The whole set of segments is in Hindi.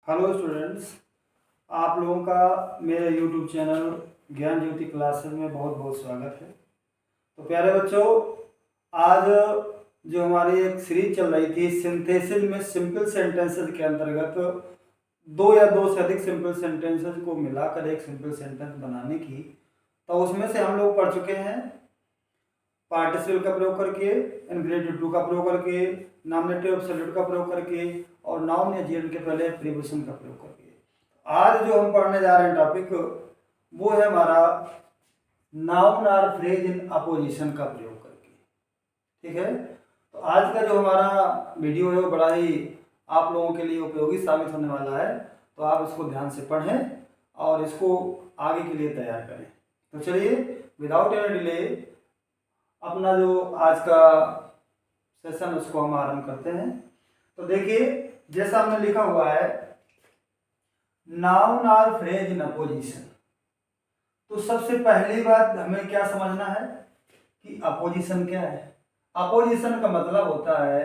हेलो स्टूडेंट्स, आप लोगों का मेरे यूट्यूब चैनल ज्ञान ज्योति क्लासेस में बहुत बहुत स्वागत है। तो प्यारे बच्चों, आज जो हमारी एक सीरीज चल रही थी सिंथेसिस में सिंपल सेंटेंसेस के अंतर्गत दो या दो से अधिक सिंपल सेंटेंसेस को मिलाकर एक सिंपल सेंटेंस बनाने की, तो उसमें से हम लोग पढ़ चुके हैं पार्टिसिपल का प्रयोग करके, इनफिनिटिव टू का प्रयोग करके, नॉमिनेटिव एब्सोल्यूट का प्रयोग करके और नाउन या जेंड के पहले प्रीपोजिशन का प्रयोग करके। आज जो हम पढ़ने जा रहे हैं टॉपिक वो है हमारा नाउन और फ्रेज इन अपोजिशन का प्रयोग करके। ठीक है, तो आज का जो हमारा वीडियो है वो बड़ा ही आप लोगों के लिए उपयोगी साबित होने वाला है, तो आप इसको ध्यान से पढ़ें और इसको आगे के लिए तैयार करें। तो चलिए विदाउट एनी डिले अपना जो आज का सेशन उसको हम आरंभ करते हैं। तो देखिए, जैसा हमने लिखा हुआ है नाउन और फ्रेज इन अपोजिशन, तो सबसे पहली बात हमें क्या समझना है कि अपोजिशन क्या है। अपोजिशन का मतलब होता है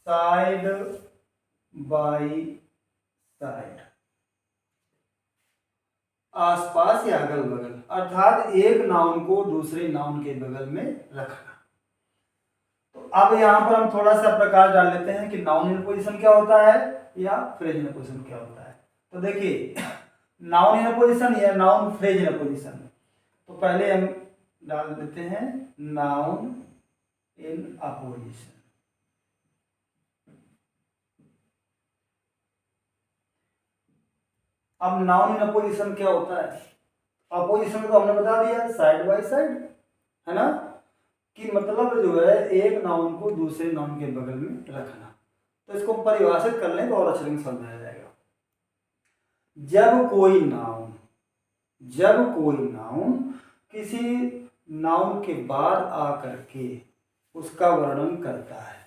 साइड बाय साइड, आसपास या अगल बगल, अर्थात एक नाउन को दूसरे नाउन के बगल में रखना। तो अब यहाँ पर हम थोड़ा सा प्रकाश डाल लेते हैं कि नाउन इन पोजीशन क्या होता है या फ्रेज इन पोजीशन क्या होता है। तो देखिए, नाउन इन पोजीशन या नाउन फ्रेज इन पोजीशन, तो पहले हम डाल देते हैं नाउन इन अपोजिशन। अब नाउन इन अपोजिशन क्या होता है? अपोजिशन तो हमने बता दिया साइड बाय साइड, है ना, कि मतलब जो है एक नाउन को दूसरे नाउन के बगल में रखना। तो इसको परिभाषित कर लें तो और अच्छे से समझाया जाएगा। जब कोई नाउन किसी नाउन के बाद आकर के उसका वर्णन करता है,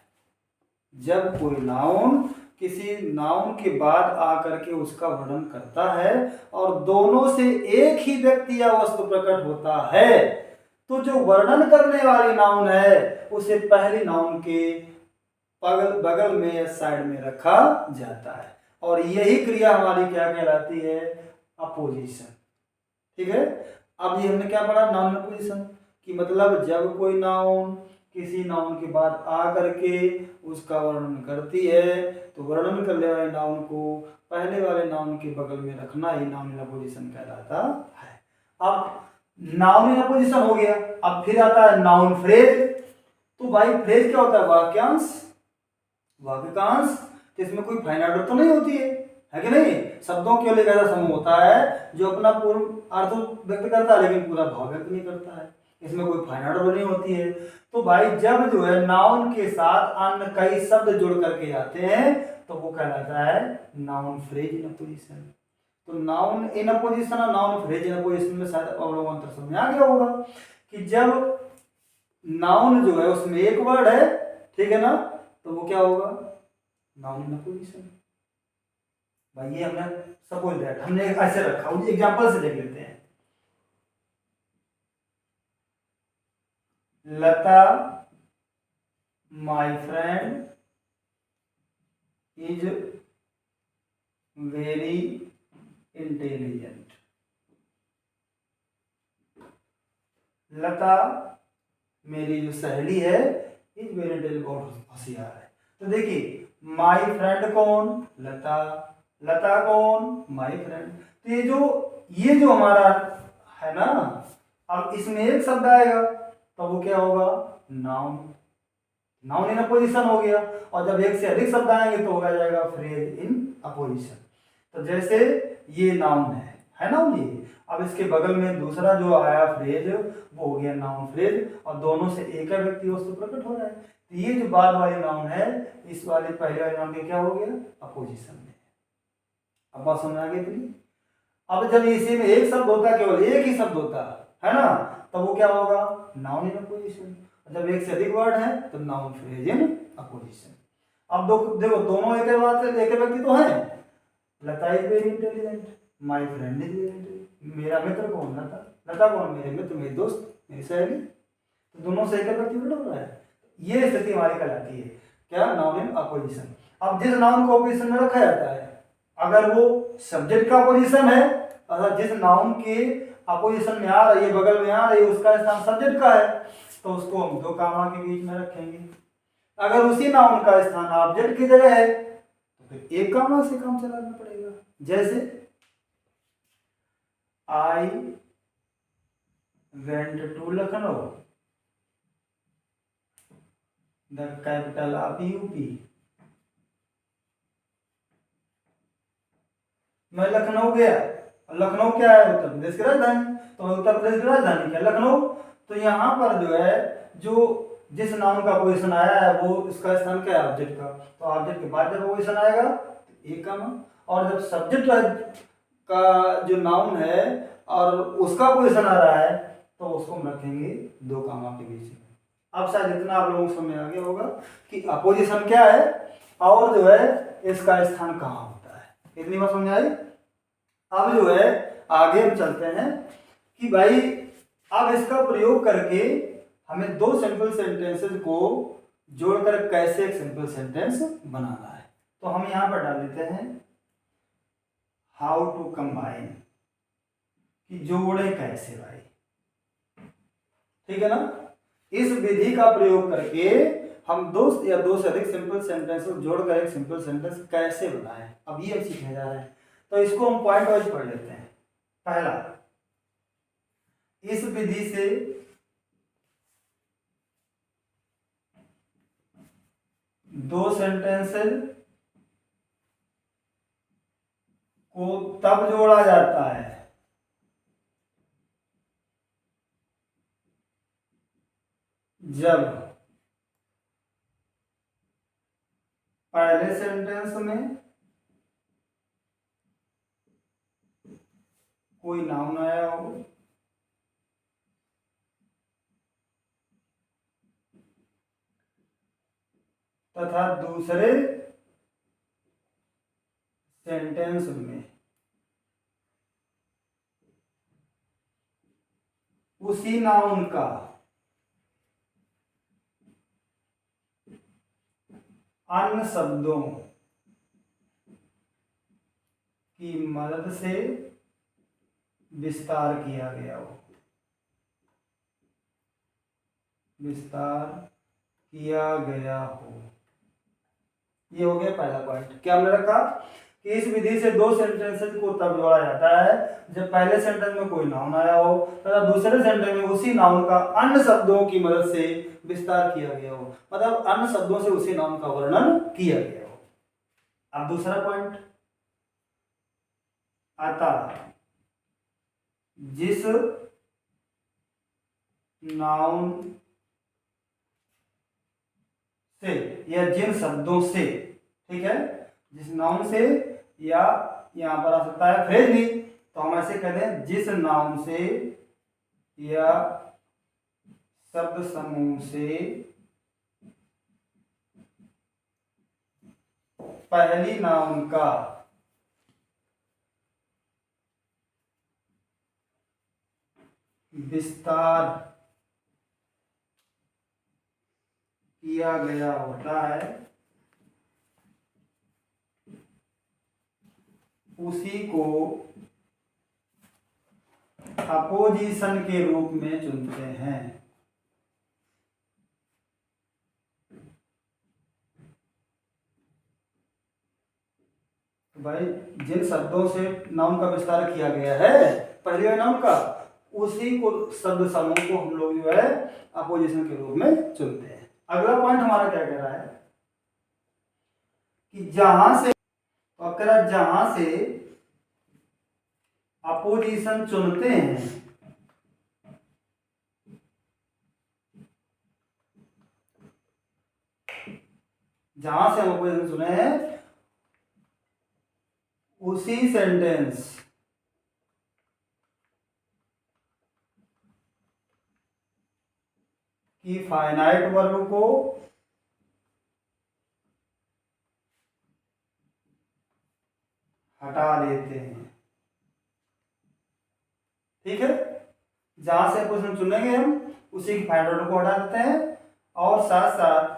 जब कोई नाउन किसी नाउन के बाद आकर के उसका वर्णन करता है और दोनों से एक ही व्यक्ति या वस्तु प्रकट होता है, तो जो वर्णन करने वाली नाउन है उसे पहली नाउन के बगल में या साइड में रखा जाता है, और यही क्रिया हमारी क्या कहलाती है? अपोजिशन। ठीक है, अब ये हमने क्या पढ़ा? नाउन अपोजिशन कि मतलब जब कोई नाउन किसी नाउन के बाद आ करके उसका वर्णन करती है, तो वर्णन करने वाले नाउन को पहले वाले नाउन के बगल में रखना ही नाउन इन अपोजिशन कहलाता है। अब नाउन इन अपोजिशन हो गया, अब फिर आता है नाउन फ्रेज। तो भाई फ्रेज क्या होता है? वाक्यांश, वाक्यांश। तो इसमें कोई फाइनाइट तो नहीं होती है कि नहीं? शब्दों केवल एक ऐसा समूह होता है जो अपना पूर्ण अर्थ व्यक्त करता है लेकिन पूरा भाव व्यक्त नहीं करता है, इसमें कोई फाइनाइट नहीं होती है। तो भाई जब जो है नाउन के साथ अन्य कई शब्द जुड़ करके आते हैं तो वो कहलाता है नाउन फ्रेज इन अपोजिशन। तो नाउन इन अपोजिशन और नाउन फ्रेज इन अपोजिशन में शायद आप लोगों को अंतर समझ में आ गया होगा कि जब नाउन जो है उसमें एक वर्ड है, ठीक है ना, तो वो क्या होगा? Noun in opposition. भाई ये हमने सपोज दैट हमने ऐसे रखा, एग्जांपल से देख लेते हैं। Lata my friend is very intelligent. Lata मेरी जो सहेली है इज वेरी इंटेलिजेंट, बहुत होशियार है। तो देखिए, माय फ्रेंड कौन? लता, लता कौन? My friend. तो ये जो हमारा है ना, अब इसमें एक शब्द आएगा तो वो क्या होगा? नाउन, नाउन इन अपोजिशन हो गया। और जब एक से अधिक शब्द आएंगे तो हो जाएगा फ्रेज इन अपोजिशन। तो जैसे ये नाउन है ना ये, अब इसके बगल में दूसरा जो आया फ्रेज वो हो गया नाउन फ्रेज, और दोनों से एक ही व्यक्ति वस्तु प्रकट हो रहा है। तो ये जो बाद वाली नाउन है इस वाले पहले वाले नाउन के क्या हो गया? अपोजिशन में। अब बात समझ आ गई थी? अब जब इसी में एक शब्द होता है, केवल एक ही शब्द होता है ना, तो वो क्या होगा? Noun in opposition. जब एक से अधिक वर्ड है तो नाउन फ्रेज इन अपोजिशन। अब देखो दोनों एक व्यक्ति तो है। Lata is very intelligent, my friend is very intelligent. मेरा मित्र कौन? लता, लता कौन? मेरे मित्र, मेरी दोस्त, मेरी सहेली। तो दोनों से एक व्यक्ति प्रकट हो रहा है। ये स्थिति हमारी कहलाती है क्या? Noun in opposition. अब जिस नाउन को अपोजिशन में रखा जाता है अगर वो सब्जेक्ट का अपोजिशन है, अगर जिस नाउन के अपोजिशन में आ रही है, बगल में आ रही है, उसका स्थान सब्जेक्ट का है तो उसको हम दो कामा के बीच में रखेंगे। अगर उसी नाउन का स्थान ऑब्जेक्ट की जगह है तो फिर एक कामा से काम चलाना पड़ेगा। जैसे I went to Lucknow, the capital of UP. मैं लखनऊ गया, लखनऊ क्या है? उत्तर प्रदेश की राजधानी। तो उत्तर प्रदेश की राजधानी क्या? लखनऊ। तो यहाँ पर जो है, जो जिस नाउन का पोजीशन आया है वो इसका स्थान क्या है? ऑब्जेक्ट का। तो ऑब्जेक्ट के बाद जब पोजीशन आएगा तो एक कामा, और जब सब्जेक्ट का जो नाउन है और उसका पोजीशन आ रहा है तो उसको हम रखेंगे दो कामा के बीच में। अब शायद इतना आप लोगों को समझ में आ गया होगा कि अपोजिशन क्या है और जो है इसका स्थान कहाँ होता है। इतनी बात समझ आई। अब जो है आगे हम चलते हैं कि भाई अब इसका प्रयोग करके हमें दो सिंपल सेंटेंसेस को जोड़कर कैसे एक सिंपल सेंटेंस बनाना है। तो हम यहां पर डाल देते हैं हाउ टू कंबाइन, कि जोड़े कैसे भाई। ठीक है ना। इस विधि का प्रयोग करके हम दो या दो से अधिक सिंपल सेंटेंस को जोड़कर एक सिंपल सेंटेंस कैसे बनाएं, अब ये सीखने जा रहे हैं। तो इसको हम पॉइंट वाइज पढ़ लेते हैं। पहला, इस विधि से दो सेंटेंसेस को तब जोड़ा जाता है जब पहले सेंटेंस में कोई नाउन आया हो तथा दूसरे सेंटेंस में उसी नाउन का अन्य शब्दों की मदद से विस्तार किया गया हो, विस्तार किया गया हो। ये हो गया पहला पॉइंट। क्या हमने रखा कि इस विधि से दो सेंटेंसेस को तब जोड़ा जाता है जब पहले सेंटेंस में कोई नाउन आया हो तथा दूसरे सेंटेंस में उसी नाउन का अन्य शब्दों की मदद से विस्तार किया गया हो, मतलब अन्य शब्दों से उसी नाउन का वर्णन किया गया हो। अब दूसरा पॉइंट, अतः जिस नाउन से या जिन शब्दों से, ठीक है, जिस नाउन से, या यहां पर आ सकता है फ्रेज भी, तो हम ऐसे कहते हैं जिस नाउन से या शब्द समूह से पहली नाउन का विस्तार किया गया होता है उसी को अपोजिशन के रूप में चुनते हैं। तो भाई जिन शब्दों से नाउन का विस्तार किया गया है पहले नाउन का, उसी को शब्द समूह को हम लोग जो है अपोजिशन के रूप में चुनते हैं। अगला पॉइंट हमारा क्या कह रहा है कि जहां से अपोजिशन चुनते हैं जहां से हम अपोजिशन चुने हैं उसी सेंटेंस की फाइनाइट वर्ब को हटा देते हैं। ठीक है, जहां से क्वेश्चन चुनेंगे हम उसी की फाइनाइट वर्ब को हटा देते हैं और साथ साथ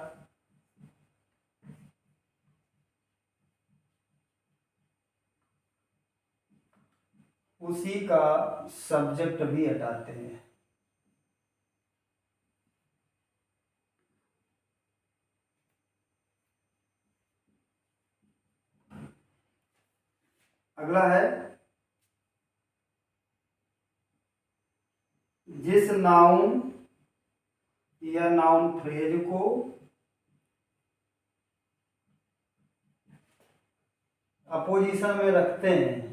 उसी का सब्जेक्ट भी हटाते हैं। अगला है, जिस नाउन या नाउन फ्रेज को अपोजिशन में रखते हैं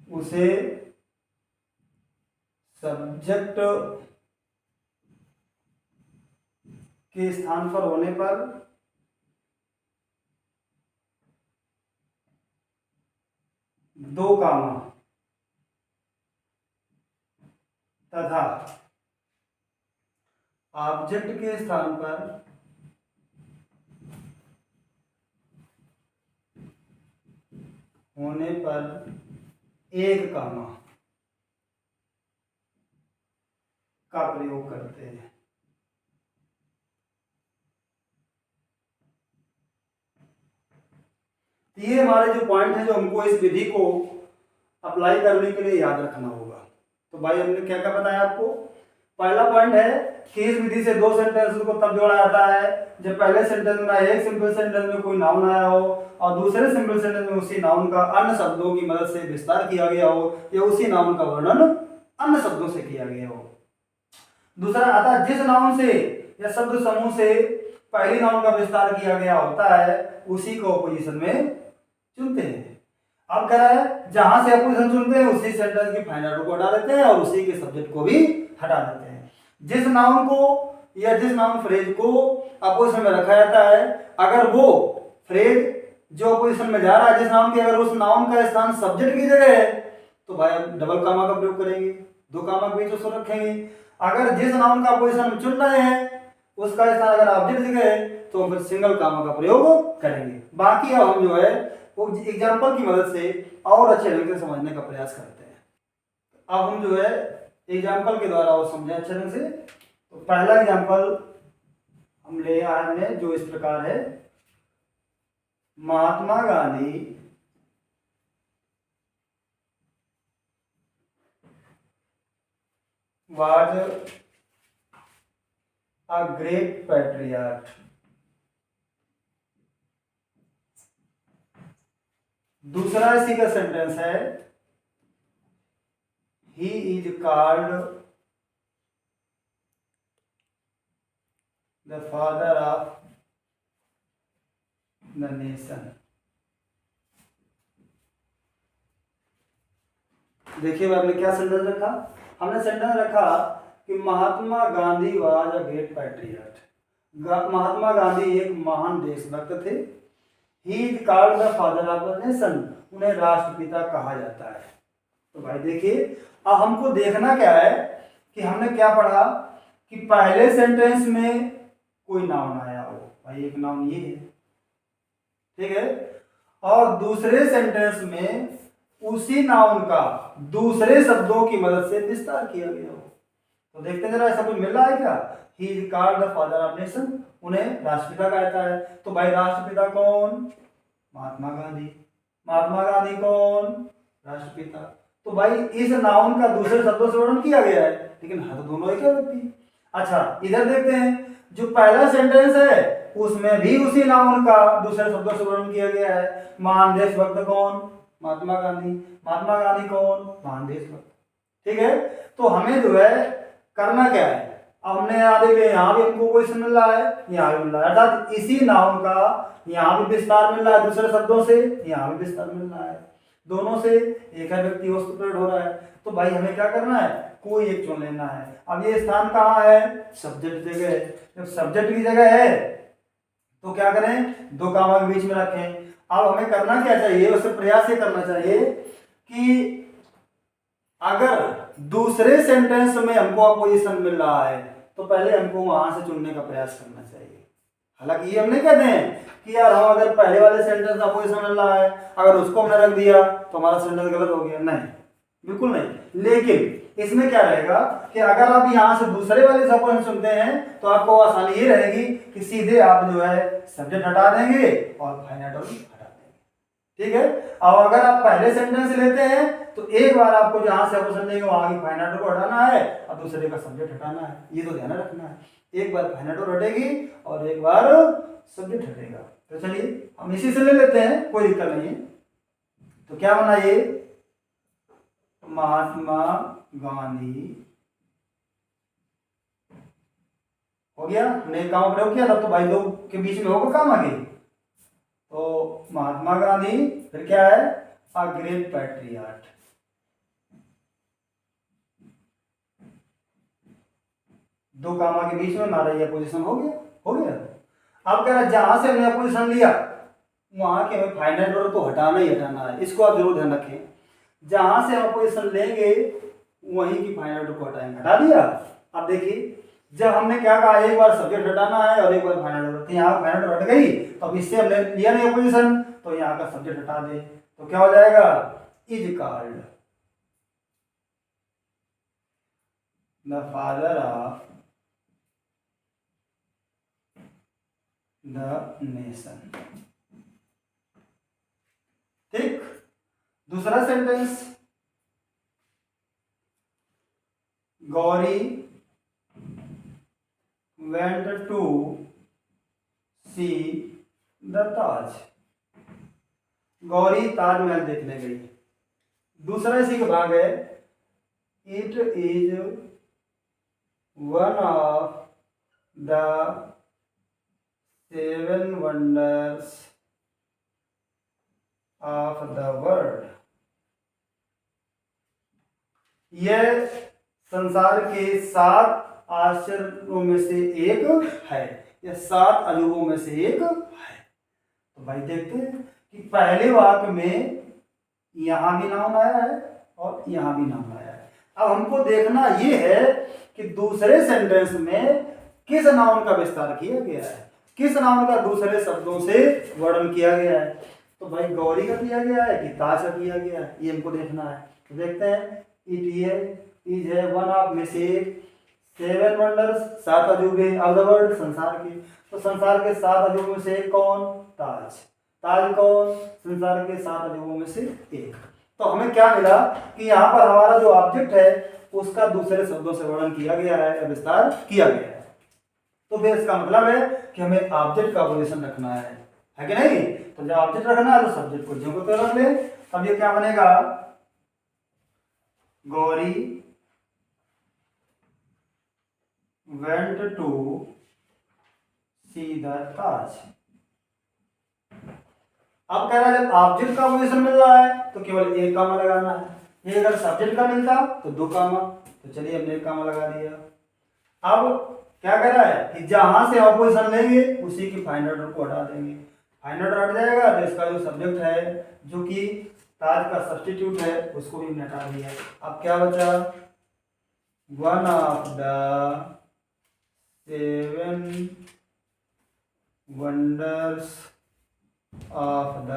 उसे सब्जेक्ट के स्थान पर होने पर दो कामा तथा ऑब्जेक्ट के स्थान पर होने पर एक कामा का प्रयोग करते हैं। ये हमारे जो पॉइंट है जो हमको इस विधि को अप्लाई करने के लिए याद रखना होगा। तो भाई हमने क्या क्या बताया आपको। पहला पॉइंट है कि इस विधि से दो सेंटेंस को तब जोड़ा जाता है जब पहले सेंटेंस में एक सिंपल सेंटेंस में कोई नाउन आया हो और दूसरे सिंपल सेंटेंस में उसी नाउन का अन्य शब्दों की मदद से विस्तार किया गया हो या उसी नाउन का वर्णन अन्य शब्दों से किया गया हो। दूसरा आता जिस नाउन से या शब्द समूह से पहली नाउन का विस्तार किया गया होता है उसी को अपोजिशन में चुनते हैं। अब कह रहा है जहां से अपोजिशन चुनते हैं उसी सेंटेंस की फाइनल रूप को हटा देते हैं और उसी के सब्जेक्ट को भी हटा देते हैं। जिस नाउन को या जिस नाउन फ्रेज को अपोजिशन में रखा जाता है अगर वो फ्रेज जो अपोजिशन में जा रहा है जिस नाउन के अगर उस नाउन का स्थान सब्जेक्ट की जगह है तो भाई हम डबल कामा का प्रयोग करेंगे, दो कामा के बीच उसको रखेंगे। अगर जिस नाउन का अपोजिशन चुन रहे हैं उसका स्थान अगर ऑब्जेक्ट जगह है तो हम फिर सिंगल कामा का प्रयोग करेंगे। बाकी अब हम जो है वो एग्जाम्पल की मदद से और अच्छे ढंग से समझने का प्रयास करते हैं। अब हम जो है एग्जाम्पल के द्वारा और समझे अच्छे ढंग से। तो पहला एग्जाम्पल हम ले आए हमने जो इस प्रकार है, Mahatma Gandhi was a great patriot। दूसरा इसी का सेंटेंस है he is called the father of the nation। देखिए हमने क्या सेंटेंस रखा, हमने सेंटेंस रखा कि Mahatma Gandhi was a great patriot. Mahatma Gandhi एक महान देशभक्त थे। He is called the father of the nation, उन्हें राष्ट्रपिता कहा जाता है। तो भाई देखिए अब हमको देखना क्या है कि हमने क्या पढ़ा कि पहले सेंटेंस में कोई नाउन आया हो, भाई एक नाउन ये है, ठीक है, और दूसरे सेंटेंस में उसी नाउन का दूसरे शब्दों की मदद से विस्तार किया गया हो। तो देखते जरा ऐसा कुछ मिल रहा है क्या। ही is called the father of nation, उन्हें राष्ट्रपिता कहता है। तो भाई राष्ट्रपिता कौन, महात्मा गांधी। महात्मा गांधी कौन, राष्ट्रपिता। तो भाई इस नाउन का दूसरे शब्दों से वर्णन किया गया है लेकिन है तो दोनों एक व्यक्ति। अच्छा इधर देखते हैं जो पहला सेंटेंस है उसमें भी उसी नाउन का दूसरे शब्दों से वर्णन किया गया है। महान देशभक्त कौन, महात्मा गांधी। महात्मा गांधी कौन, महान देशभक्त। ठीक है, तो हमें जो है करना क्या है, अब हमने यहाँ देख लिया यहाँ भी हमको क्वेश्चन मिल रहा है, यहाँ भी मिल रहा है, अर्थात इसी नाउन का यहाँ भी विस्तार मिल रहा है दूसरे शब्दों से, यहाँ भी विस्तार मिल रहा है, दोनों से एक है व्यक्ति वस्तु प्रकट हो रहा है। तो भाई हमें क्या करना है, कोई एक चुन लेना है। अब ये स्थान कहाँ है, सब्जेक्ट जगह है। जब सब्जेक्ट की जगह है तो क्या करें, दो कामा के बीच में रखें। अब हमें करना क्या चाहिए, उससे प्रयास ये करना चाहिए कि अगर दूसरे सेंटेंस में हमको अपोजिशन मिल रहा है तो पहले हमको वहां से चुनने का प्रयास करना चाहिए। हालांकि ये हम नहीं कहते हैं कि यार हम अगर पहले वाले सेंटेंस अपोजिशन मिल रहा है अगर उसको हमने रख दिया तो हमारा सेंटेंस गलत हो गया, नहीं, बिल्कुल नहीं। लेकिन इसमें क्या रहेगा कि अगर आप यहाँ से दूसरे वाले सपोजिशन चुनते हैं तो आपको आसानी ये रहेगी कि सीधे आप जो है सब्जेक्ट हटा देंगे और फाइनाइट ऑर्डर हटा देंगे। ठीक है। अब अगर आप पहले सेंटेंस लेते हैं तो एक बार आपको जहां से सपोजिशन देंगे वहां की फाइनाइट ऑर्डर को हटाना है और दूसरे का सब्जेक्ट हटाना है। ये तो ध्यान रखना है, एक बार फाइनाइट ऑर्डर हटेगी और एक बार सब्जेक्ट हटेगा। तो चलिए हम इसी से ले लेते हैं, कोई दिक्कत नहीं है। तो क्या बना ये, महात्मा गांधी हो गया। हमने एक काम प्रयोग किया था तो भाई दो के बीच में होगा काम आगे। तो महात्मा गांधी, फिर क्या है, अ ग्रेट पैट्रियट। दो कामा के बीच में हमारा ये पोजीशन हो गया, हो गया। अब कह रहा है जहां से हमने पोजीशन लिया वहां के हमें फाइनाइट ऑर्डर तो हटाना ही हटाना है, इसको आप जरूर ध्यान रखें। जहां से हम पोजीशन लेंगे वहीं की फाइनाइट ऑर्डर को हटाएंगे। हटा दिया। अब देखिए जब हमने क्या कहा, एक बार सब्जेक्ट हटाना है और एक बार फाइनाइट ऑर्डर, तो यहाँ फाइनाइट ऑर्डर हट गई। तो अब इससे हमने लिया नहीं पोजीशन तो यहाँ का सब्जेक्ट हटा दे तो क्या हो जाएगा, is called the father of the nation. ठीक। दूसरा sentence, Gauri went to see the ताज। गौरी ताजमहल देखने गई। दूसरा इसी का भाग है, it is one of the 7 wonders of the world. यह संसार के 7 आश्चर्यों में से एक है, यह 7 अजूबों में से एक है। तो भाई देखते हैं कि पहले वाक्य में यहां भी नाउन आया है और यहां भी नाउन आया है। अब हमको देखना यह है कि दूसरे सेंटेंस में किस नाउन का विस्तार किया गया है, किस नाउन का दूसरे शब्दों से वर्णन किया गया है। तो भाई गौरी का किया गया है कि ताज का किया गया है, ये हमको देखना है। तो देखते हैं, इट इज है वन ऑफ में से 7 वंडर्स, 7 अजूबे ऑफ द वर्ल्ड, संसार के। तो संसार के 7 अजूबों में से कौन, ताज। ताज कौन, संसार के 7 अजूबों में से एक। तो हमें क्या मिला कि यहाँ पर हमारा जो ऑब्जेक्ट है उसका दूसरे शब्दों से वर्णन किया गया है, विस्तार किया गया है। तो फिर इसका मतलब है कि हमें ऑब्जेक्ट का पोजीशन रखना है कि नहीं। तो जब ऑब्जेक्ट रखना है तो सब्जेक्ट को जो को रख ले। अब ये क्या बनेगा, Gauri went to see the ताज। अब कह रहा है जब ऑब्जेक्ट का पोजीशन मिल रहा है तो केवल एक कामा लगाना है। ये अगर सब्जेक्ट का मिलता तो 2 कामा। तो चलिए हमने 1 कामा लगा दिया। अब क्या कह रहा है कि जहां से आप पोजीशन लेंगे उसी की फाइनाइट ऑर्डर को हटा देंगे। फाइनाइट ऑर्डर हट जाएगा तो इसका जो सब्जेक्ट है जो कि ताज का सब्स्टिट्यूट है उसको भी हमने हटा दिया। अब क्या बचा, one of the 7 wonders of the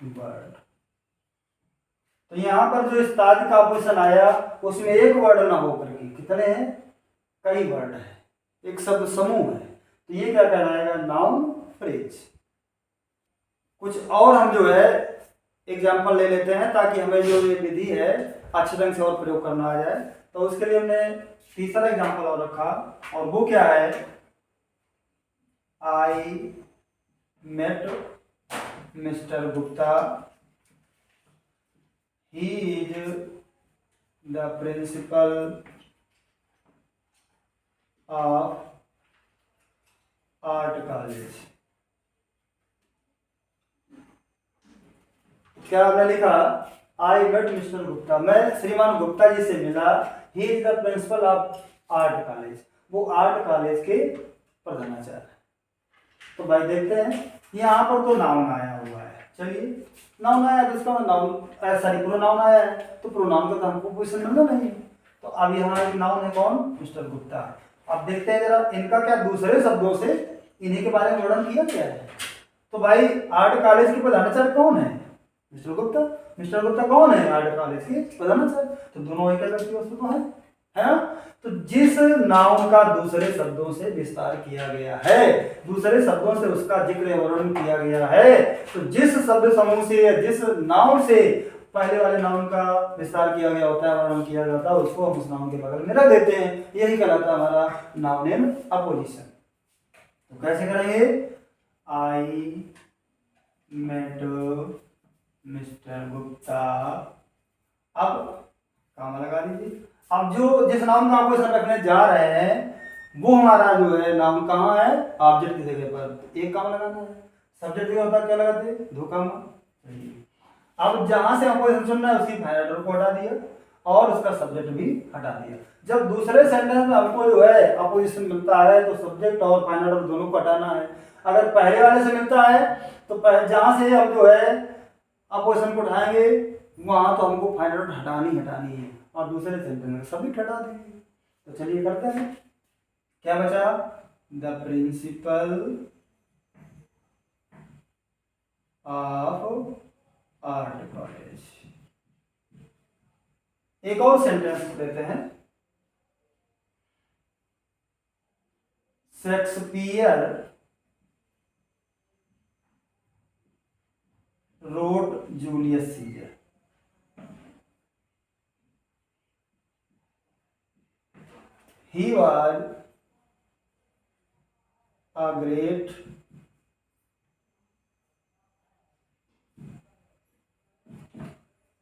world. तो यहां पर जो इस ताज का पोजीशन आया उसमें एक वर्ड ना होकर के कितने हैं, कई वर्ड है, एक शब्द समूह है। तो ये क्या कहलाएगा, नाउन फ्रेज। कुछ और हम जो है एग्जाम्पल ले लेते हैं ताकि हमें जो ये विधि है अच्छे ढंग से और प्रयोग करना आ जाए। तो उसके लिए हमने तीसरा एग्जाम्पल और रखा और वो क्या है, I met mister Gupta, he is the principal of art college. क्या आपने लिखा, आई मेट मिस्टर गुप्ता, मैं श्रीमान गुप्ता जी से मिला। ही is the principal of art college, वो आर्ट कॉलेज के प्रधानाचार्य। तो भाई देखते हैं यहाँ पर तो नाउन आया हुआ है। चलिए नाउन आया तो इसका नाउन सॉरी प्रोनाउन आया है तो प्रोनाउन का तो हमको पोजीशन मिलना नहीं। तो अब यहाँ एक नाउन है कौन, मिस्टर गुप्ता। अब देखते हैं जरा इनका क्या दूसरे शब्दों से इन्हीं के बारे में वर्णन किया गया है। तो भाई आर्ट कॉलेज के प्रधानाचार्य कौन है, मिस्टर गुप्ता। मिस्टर गुप्ता कौन है? आर्ट कॉलेज के प्रधानाचार्य। तो दोनों एक व्यक्ति वस्तु तो है ना। तो जिस नाउन का दूसरे शब्दों से विस्तार किया गया है, दूसरे शब्दों से उसका जिक्र वर्णन किया गया है, तो जिस शब्द समूह से या जिस नाउन से पहले वाले नाउन का विस्तार किया गया होता है, वर्णन किया गया होता है, उसको हम उस नाउन के बगल में रख देते हैं। यही कहलाता है हमारा नाउन इन अपोजिशन। तो कैसे करेंगे? I met mister Gupta. अब काम लगा दीजिए। अब जो जिस नाउन का अपोजिशन रखने जा रहे हैं वो हमारा जो है नाउन कहाँ है? ऑब्जेक्ट की जगह पर। एक काम लगाना है। सब्जेक्ट क्या होता है, क्या लगाते हैं? दो काम। अब जहां से अपोजिशन चुनना है उसकी फाइनल ऑर्डर को हटा दिया और उसका सब्जेक्ट भी हटा दिया। जब दूसरे सेंटेंस में हमको जो है अपोजिशन मिलता है तो सब्जेक्ट और फाइनल ऑर्डर दोनों को हटाना है। अगर पहले वाले से मिलता है तो जहां से हम जो है अपोजिशन को उठाएंगे वहां तो हमको फाइनल ऑर्डर हटानी है और दूसरे सेंटेंस में सब्जेक्ट हटा देंगे। तो चलिए करते हैं। क्या बचा? The principal of art college. एक और सेंटेंस देते हैं। Shakespeare wrote Julius Caesar. He was a great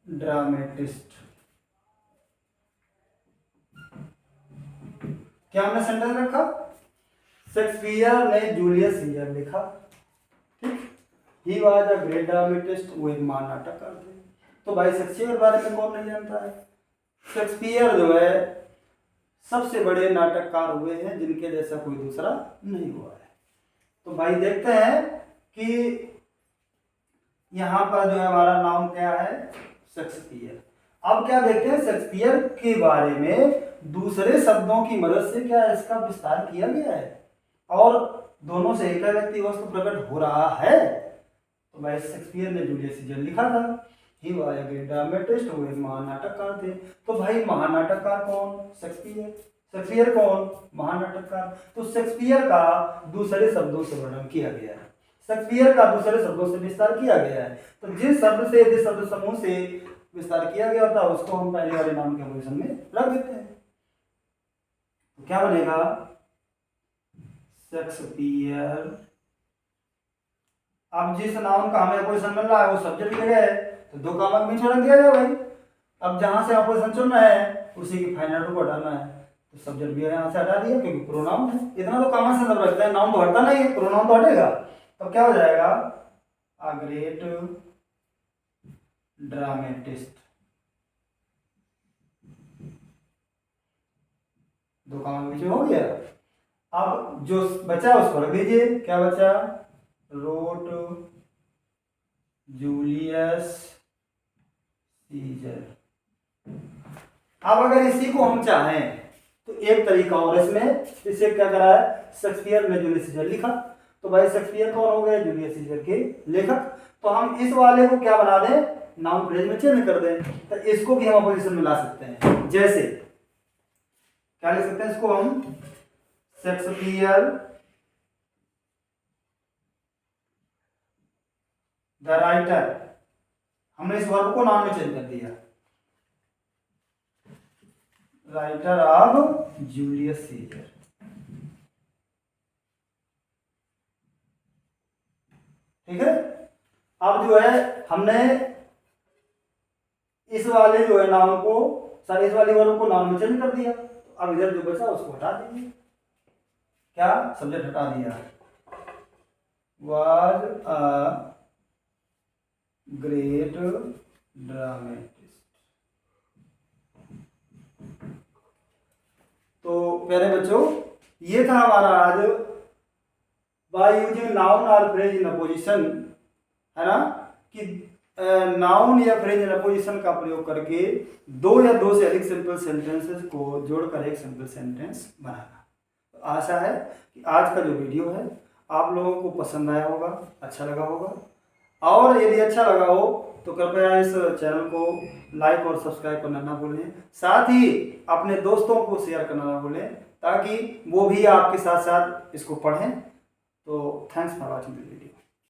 dramatist। क्या हमने सेंटेंस रखा? शेक्सपियर ने जूलियस सीजर लिखा। ठीक। He was a great dramatist, वो एक महान नाटककार थे। तो भाई शेक्सपियर के बारे में कौन नहीं जानता है? शेक्सपियर जो है सबसे बड़े नाटककार हुए हैं जिनके जैसा कोई दूसरा नहीं हुआ है। तो भाई देखते हैं कि यहाँ पर जो है हमारा नाम क्या है? शेक्सपियर। अब क्या देखते हैं शेक्सपियर के बारे में दूसरे शब्दों की मदद से क्या इसका विस्तार किया गया है और दोनों से एक व्यक्ति वस्तु प्रकट हो रहा है। तो भाई शेक्सपियर ने जूलियस सीजर लिखा था। He was a great dramatist, वो एक महान नाटककार थे। तो भाई महान नाटककार कौन? शेक्सपियर। शेक्सपियर कौन? महान नाटककार। तो शेक्सपियर का दूसरे शब्दों से वर्णन किया गया है, शेक्सपियर का दूसरे शब्दों से विस्तार किया गया है। तो जिस शब्द समूह से विस्तार किया गया होता है उसको हम पहले वाले नाम के पोजीशन में रख देते हैं। तो क्या बनेगा? शेक्सपियर। अब जिस नाउन का हमें अपोजिशन मिल रहा है वो सब्जेक्ट की जगह है तो दो कॉमा बीच में रख दिया जाए भाई। अब जहां से अपोजिशन चुनना है उसी की फाइनल को हटाना है तो सब्जेक्ट भी यहाँ से हटा दिया क्योंकि प्रोनाउन है। इतना तो कॉमन सेंस रखते हैं, नाउन तो हटता नहीं है, प्रोनाउन तो हटेगा। तो क्या हो जाएगा? A great dramatist. दो कॉमा बीच में हो गया। अब जो बचा उसको रख दीजिए। क्या बचा? Wrote Julius Caesar. अब अगर इसी को हम चाहें तो एक तरीका और इसमें, इसे क्या करा है? शेक्सपियर ने जूलियस सीजर लिखा। तो भाई शेक्सपियर कौन हो गए? जूलियस सीजर के लेखक। तो हम इस वाले को क्या बना दें? नाउन फ्रेज में चेंज कर दें। तो इसको भी हम अपोजिशन में ला सकते हैं। जैसे क्या लिख सकते हैं इसको हम? Shakespeare the writer. हमने इस वर्ब को नाउन में चेंज कर दिया। Writer of Julius Caesar. ठीक है। अब जो है हमने इस वाले जो है नाउन को, सॉरी इस वाले वर्ब को नाउन में चेंज कर दिया। तो अब इधर जो बचा उसको हटा दीजिए। क्या? सब्जेक्ट हटा दिया। Was a great dramatist. तो प्यारे बच्चों ये था हमारा आज बाय यूजिंग नाउन और फ्रेज इन अपोजिशन, है ना, कि नाउन या फ्रेज इन अपोजिशन का प्रयोग करके दो या दो से अधिक सिंपल सेंटेंसेस को जोड़कर एक सिंपल सेंटेंस बनाना। तो आशा है कि आज का जो वीडियो है आप लोगों को पसंद आया होगा, अच्छा लगा होगा। और यदि अच्छा लगा हो तो कृपया इस चैनल को लाइक और सब्सक्राइब करना ना भूलें, साथ ही अपने दोस्तों को शेयर करना ना भूलें ताकि वो भी आपके साथ साथ इसको पढ़ें। तो thanks for watching this video.